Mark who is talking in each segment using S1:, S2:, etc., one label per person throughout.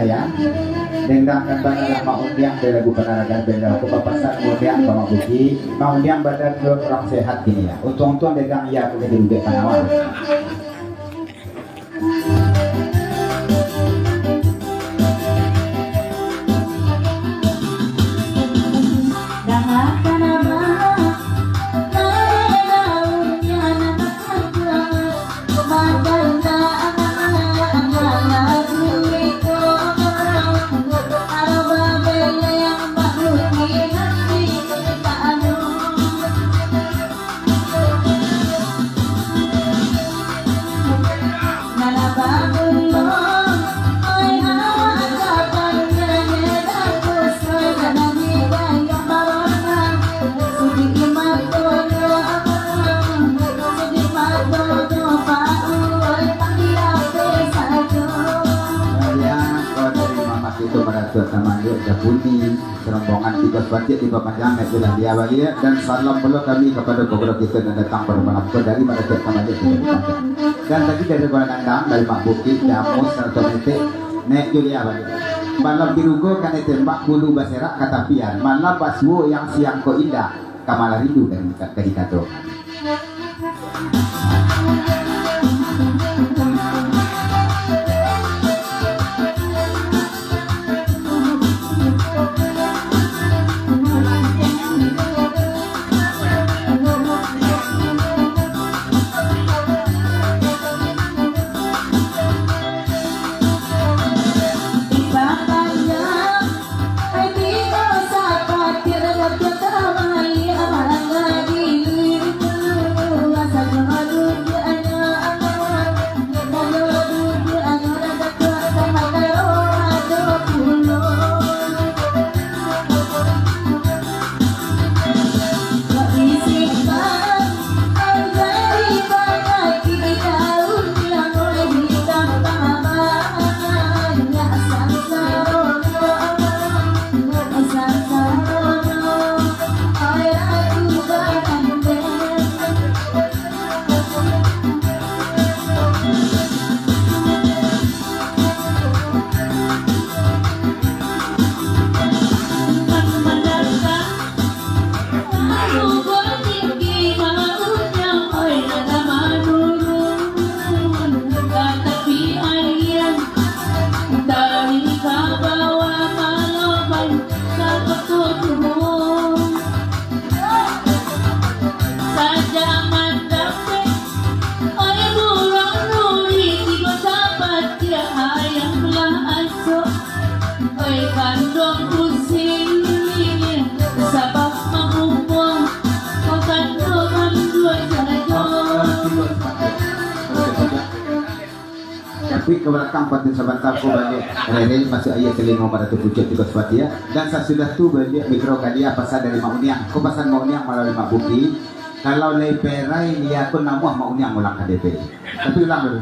S1: ya. Dendang kan bana mau undiang dari lagu penaragan benda aku papasan undiang sama buki mau undiang badan orang sehat gini ya. Untung-untung dendang ya aku jadi udah panawar. Putih, serombongan tiga banjir tiga panjang itulah dia bahagia dan salam pula kami kepada beberapa kita yang datang bermanapun dari mana kita panjang dan tadi dari Nandang dari Mak Bukit Jamus atau Metek nek Julia bahagia malam dirugo kan tembak bulu basera kata pian malam baswo yang siang ko indah kamala rindu dan kita tuh. Tapi ke belakang patin sebentar ko balik Rene masih ayah kelima pada tu pucuk tiga sepatia dan sesudah tu balik mikro kadia pasal dari Mauniang ko pasal Mauniang melalui Mak Bukti kalau lei perai dia pun namuah Mauniang ulang KDP tapi ulang dulu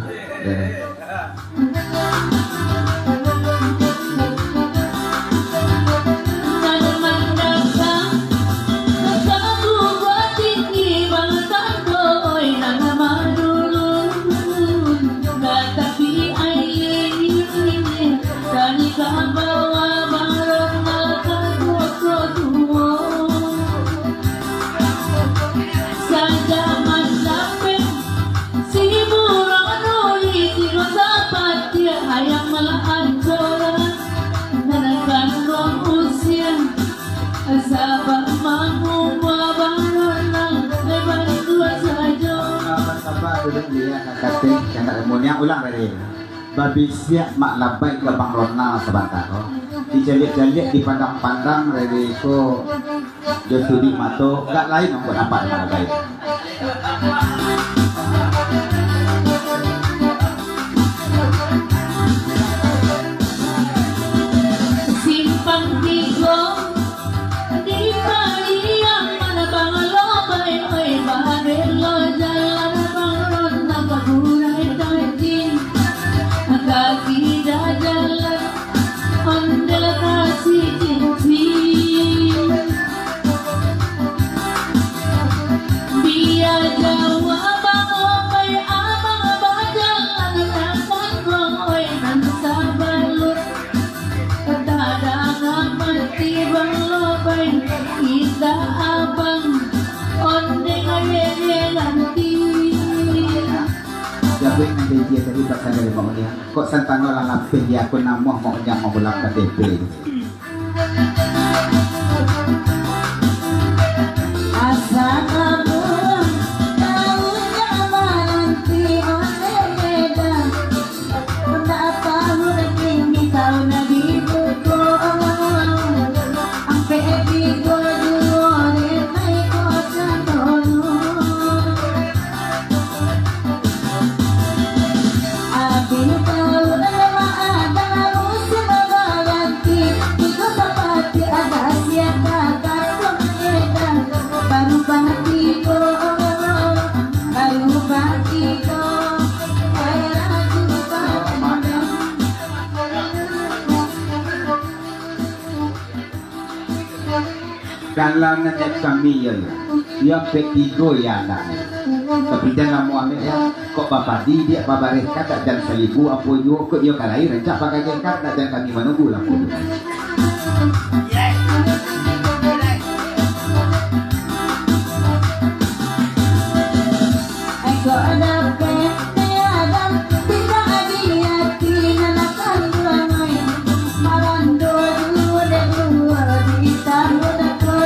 S1: dia kata yang kemudian ulang dari babi siap mak labai ke Bang Ronald sebentar dijalik-jalik dipandang-pandang dari ko Josudi Mato gak lain untuk apa yang baik.
S2: Simpang tigo di Maria mana bang lo bay oi bare lo jalan bang ron nama burai tajin kaki jalan ondel kasih cincin biar jawa bang oi abang bajalan takon kong oi nan sabalur kadang mati bang lobay ida abang onde ngayene nanti
S1: Jabe nanti dia tadi pasal dari kemudian kok santang orang lapin dia aku namoh mau nyam mau pulang KTP.
S2: asa kamu tahu zaman nanti onde beda benda tahu tinggi tahu nabi buku ampe ego duore mai kota tono abin tahu nama ada usia baganti tiga papati ada siapa kakak beda baru batiko
S1: Kalau nanti kami ya petigo ya nak. Tapi jangan mau ambil ya. Kok bapak di dia bapak mereka tak jangan selibu apa yo kok yo kalai rencak pakai jengkat tak jangan kami menunggu lah.
S2: Eko ada pete adam tidak hati nanakan ramai marando dua di tahun ko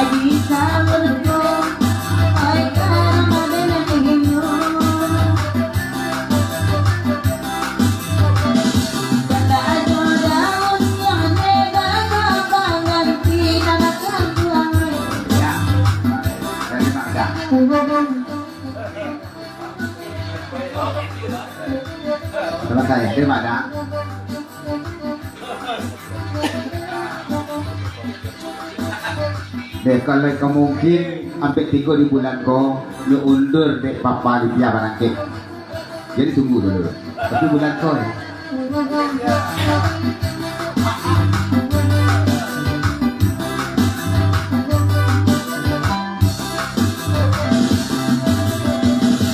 S2: di tahun ko ay karamadena hino kata ajo daun yang nega kabangan nanakan ramai
S1: Ya. Dari mana? Selesai, terima kasih. Dek kalau kemungkin sampai 3 di bulan ko, lu undur dek papa di pihak barangkit. Jadi tunggu dulu. Tapi bulan ko ya.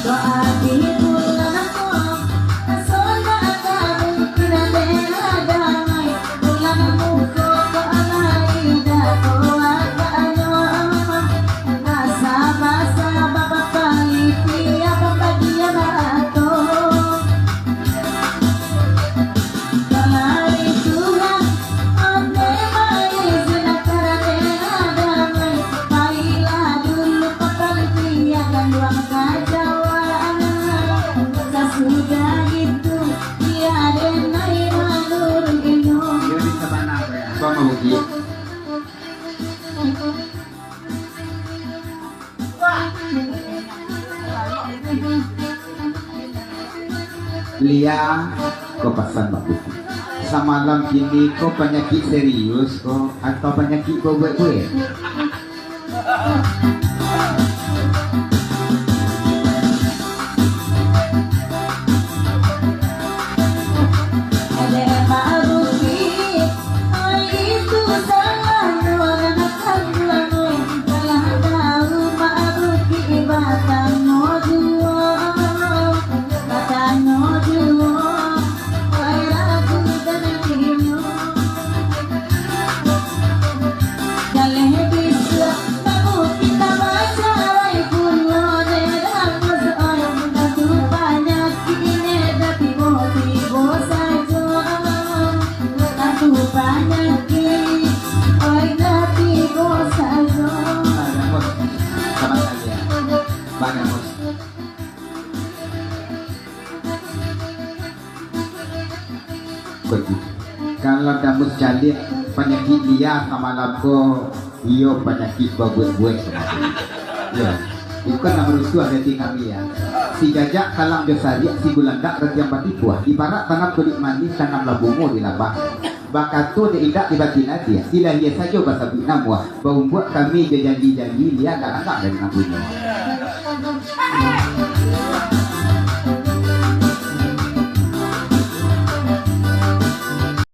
S2: doa di bulan aku asona kamu kinadera damai bulan muko ko alai da ko ano asa basa bapa paliti apa bagia bato kalai Tuhan ande mai sinakarana damai baila dulu papaliti akan luang kajawaan sesudah itu tiada naik malur ino
S1: Jadi di mana apa ya? Kau mau pergi? Lia, kau pesan bagus. Semalam kini kau penyakit serius kau atau penyakit kau buat-buat?
S2: ada maarufi ay itu salah nuang anak langoy telah tahu maarufi batang no duo ay ragu dan hino daleh bisa maarufi
S1: kalau damus jalik penyakit dia sama lako iyo penyakit babuat-buat ya itu kan nomor itu ada di kami ya si jajak kalang josari si gulandak retiang patipuah ibarat tanam kulit manis tanam labumu di labah bakatu de indak di batin dia sila dia saja bahasa Vietnam wah bau buat kami janji-janji dia agak-agak dari namanya